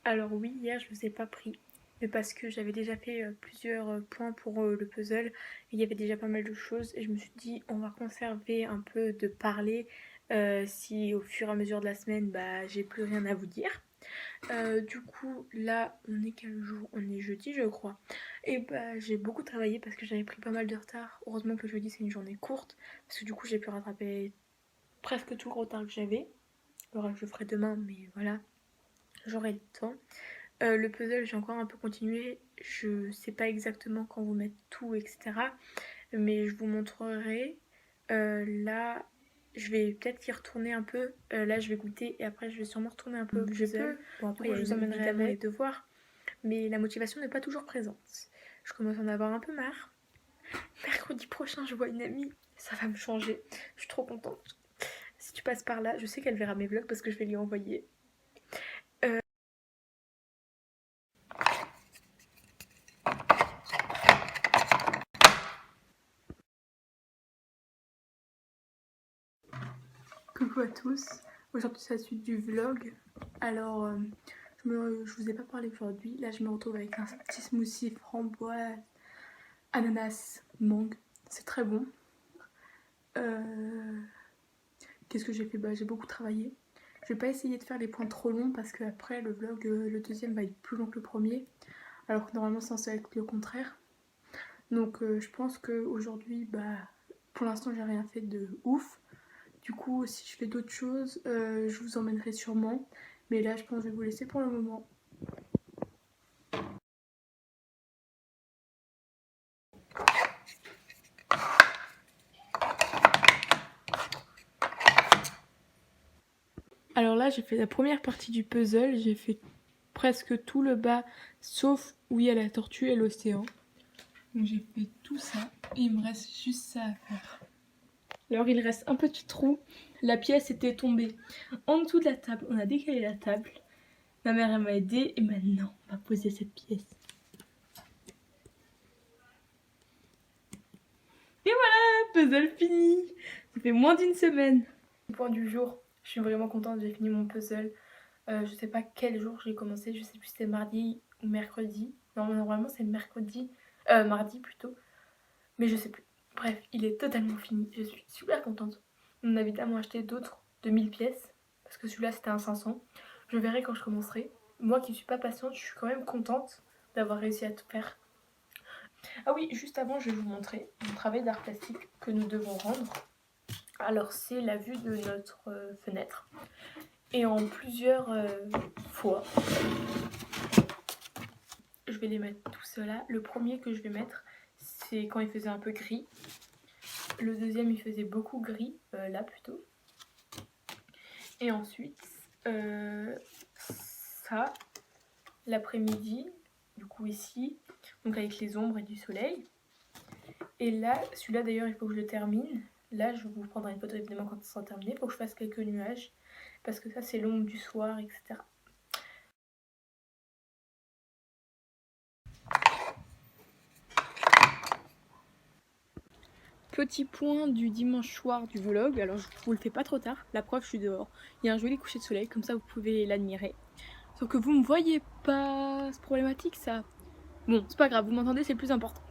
Alors oui, hier je vous ai pas pris, mais parce que j'avais déjà fait plusieurs points pour le puzzle, et il y avait déjà pas mal de choses, et je me suis dit on va conserver un peu de parler si au fur et à mesure de la semaine bah j'ai plus rien à vous dire. Du coup là on est quel jour? On est jeudi je crois. Et bah j'ai beaucoup travaillé parce que j'avais pris pas mal de retard. Heureusement que jeudi c'est une journée courte, parce que du coup j'ai pu rattraper presque tout le retard que j'avais. Le reste je le ferai demain, mais voilà, j'aurai le temps. Le puzzle, j'ai encore un peu continué. Je sais pas exactement quand vous mettre tout, etc. Mais je vous montrerai. Là, je vais peut-être y retourner un peu. Là, je vais goûter et après, je vais sûrement retourner un peu au puzzle. Bon, après, il y a évidemment les devoirs. Mais la motivation n'est pas toujours présente. Je commence à en avoir un peu marre. Mercredi prochain, je vois une amie. Ça va me changer. Je suis trop contente. Si tu passes par là, je sais qu'elle verra mes vlogs parce que je vais lui envoyer. Coucou à tous, aujourd'hui c'est la suite du vlog. Alors je vous ai pas parlé aujourd'hui, là je me retrouve avec un petit smoothie framboise, ananas, mangue, c'est très bon. Qu'est-ce que j'ai fait? Bah j'ai beaucoup travaillé. Je vais pas essayer de faire les points trop longs parce que après le vlog, le deuxième va être plus long que le premier, alors que normalement c'est censé être le contraire. Donc je pense qu'aujourd'hui, bah pour l'instant j'ai rien fait de ouf. Du coup, si je fais d'autres choses, je vous emmènerai sûrement. Mais là, je pense que je vais vous laisser pour le moment. Alors là, j'ai fait la première partie du puzzle. J'ai fait presque tout le bas, sauf où il y a la tortue et l'océan. Donc j'ai fait tout ça. Et il me reste juste ça à faire. Alors il reste un petit trou. La pièce était tombée en dessous de la table. On a décalé la table. Ma mère, elle m'a aidée. Et maintenant, on va poser cette pièce. Et voilà, puzzle fini. Ça fait moins d'une semaine. Point du jour, je suis vraiment contente, j'ai fini mon puzzle. Je sais pas quel jour j'ai commencé, je sais plus si c'était mardi ou mercredi. Non, normalement c'est mercredi, mardi plutôt, mais je sais plus. Bref, il est totalement fini, je suis super contente. On a évidemment acheté d'autres de 1000 pièces, parce que celui-là c'était un 500. Je verrai quand je commencerai. Moi qui suis pas patiente, je suis quand même contente d'avoir réussi à tout faire. Ah oui, juste avant, je vais vous montrer mon travail d'art plastique que nous devons rendre. Alors c'est la vue de notre fenêtre et en plusieurs fois. Je vais les mettre tout cela. Le premier que je vais mettre c'est quand il faisait un peu gris. Le deuxième il faisait beaucoup gris, là plutôt. Et ensuite ça l'après-midi, du coup ici, donc avec les ombres et du soleil. Et là, celui-là d'ailleurs il faut que je le termine. Là je vous prendrai une photo évidemment quand ça sera terminé. Il faut que je fasse quelques nuages. Parce que ça c'est l'ombre du soir, etc. Petit point du dimanche soir du vlog, alors je vous le fais pas trop tard, la preuve je suis dehors. Il y a un joli coucher de soleil, comme ça vous pouvez l'admirer. Sauf que vous me voyez pas, c'est problématique ça. Bon, c'est pas grave, vous m'entendez, c'est le plus important.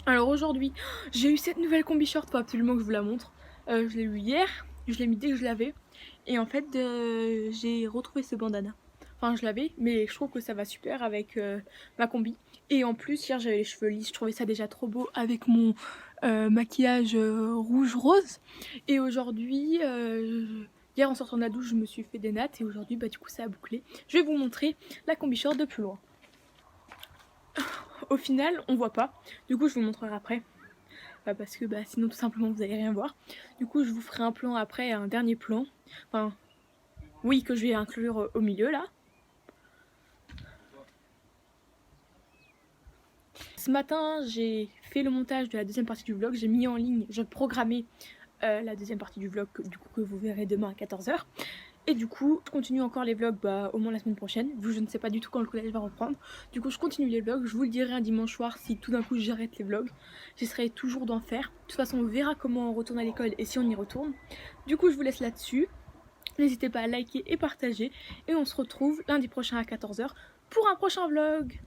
Alors aujourd'hui, j'ai eu cette nouvelle combi short, faut absolument que je vous la montre. Je l'ai eu hier, je l'ai mis dès que je l'avais. Et en fait, j'ai retrouvé ce bandana. Enfin, je l'avais, mais je trouve que ça va super avec ma combi. Et en plus, hier, j'avais les cheveux lisses. Je trouvais ça déjà trop beau avec mon maquillage rouge-rose. Et aujourd'hui, hier, en sortant de la douche, je me suis fait des nattes. Et aujourd'hui, bah, du coup, ça a bouclé. Je vais vous montrer la combi short de plus loin. Au final, on voit pas. Du coup, je vous montrerai après. Parce que sinon, tout simplement, vous allez rien voir. Du coup, je vous ferai un plan après, un dernier plan. Enfin, oui, que je vais inclure au milieu, là. Ce matin, j'ai fait le montage de la deuxième partie du vlog. J'ai mis en ligne, j'ai programmé la deuxième partie du vlog, du coup, que vous verrez demain à 14 h. Et du coup, je continue encore les vlogs au moins la semaine prochaine. Je ne sais pas du tout quand le collège va reprendre. Du coup, je continue les vlogs. Je vous le dirai un dimanche soir si tout d'un coup j'arrête les vlogs. J'essaierai toujours d'en faire. De toute façon, on verra comment on retourne à l'école et si on y retourne. Du coup, je vous laisse là-dessus. N'hésitez pas à liker et partager et on se retrouve lundi prochain à 14h pour un prochain vlog.